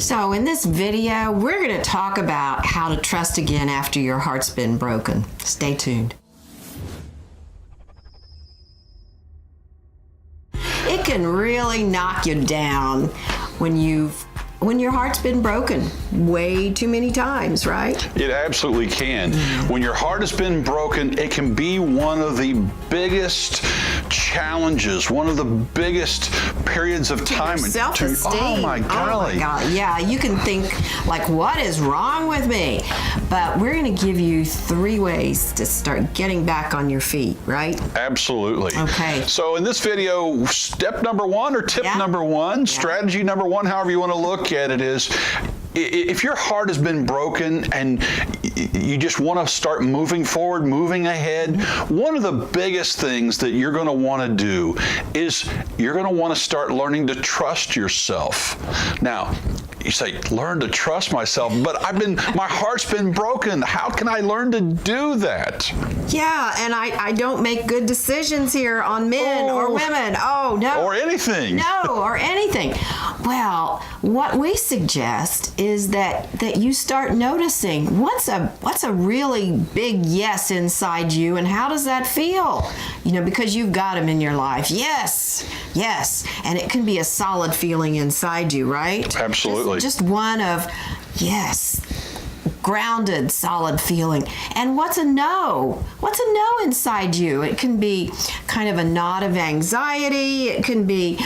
So in this video, we're going to talk about how to trust again after your heart's been broken. Stay tuned. It can really knock you down when your heart's been broken way too many times, right? It absolutely can. When your heart has been broken, it can be one of the biggest challenges, one of the biggest periods of time. Self-esteem. Oh my golly. Oh my God. Yeah, you can think like, what is wrong with me? But we're going to give you 3 ways to start getting back on your feet, right? Absolutely. Okay. So in this video, step number 1 or tip number 1, strategy number 1, however you want to look at it, is if your heart has been broken and you just want to start moving forward, moving ahead, one of the biggest things that you're going to want to do is you're going to want to start learning to trust yourself. Now, you say, learn to trust myself, but my heart's been broken. How can I learn to do that? Yeah, and I don't make good decisions here on men or women. Oh, no. Or anything. No, or anything. Well, what we suggest is that you start noticing what's a really big yes inside you, and how does that feel? You know, because you've got him in your life. Yes, yes. And it can be a solid feeling inside you, right? Absolutely. Just one of, yes, grounded, solid feeling. And what's a no? What's a no inside you? It can be kind of a nod of anxiety. It can be,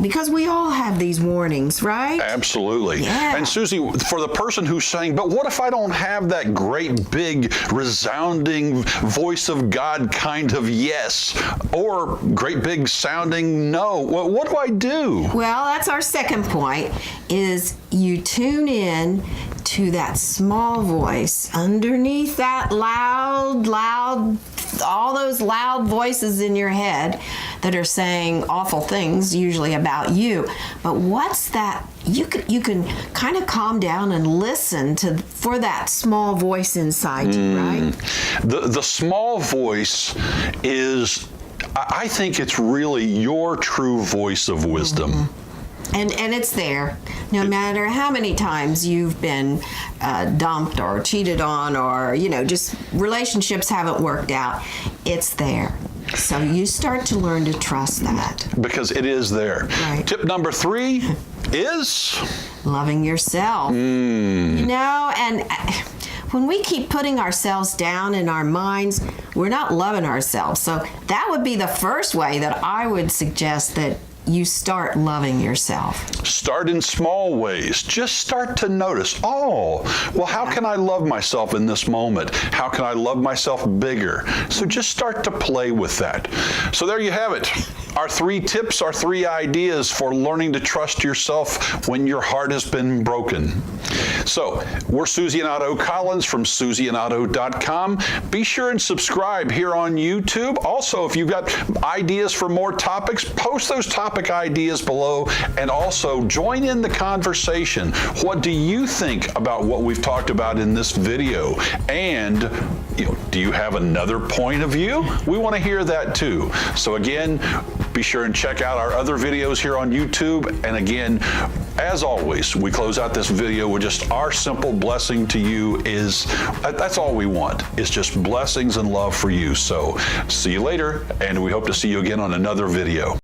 because we all have these warnings, right? Absolutely. Yeah. And Susie, for the person who's saying, but what if I don't have that great, big, resounding voice of God kind of yes, or great, big sounding no? What do I do? Well, that's our second point, is you tune in to that small voice underneath that loud, all those loud voices in your head that are saying awful things usually about you. But what's that? You can kind of calm down and listen for that small voice inside you, right? The small voice is, I think it's really your true voice of wisdom. And it's there. No matter how many times you've been dumped or cheated on, or, just relationships haven't worked out, it's there. So you start to learn to trust that. Because it is there. Right. Tip number 3 is? Loving yourself. And when we keep putting ourselves down in our minds, we're not loving ourselves. So that would be the first way that I would suggest that you start loving yourself. Start in small ways. Just start to notice, well, how can I love myself in this moment? How can I love myself bigger? So just start to play with that. So there you have it. Our 3 tips, our 3 ideas for learning to trust yourself when your heart has been broken. So we're Susie and Otto Collins from SusieandOtto.com. Be sure and subscribe here on YouTube. Also, if you've got ideas for more topics, post those topic ideas below, and also join in the conversation. What do you think about what we've talked about in this video? And do you have another point of view? We want to hear that too. So again, be sure and check out our other videos here on YouTube. And again, as always, we close out this video with just our simple blessing to you is, that's all we want, is just blessings and love for you. So see you later, and we hope to see you again on another video.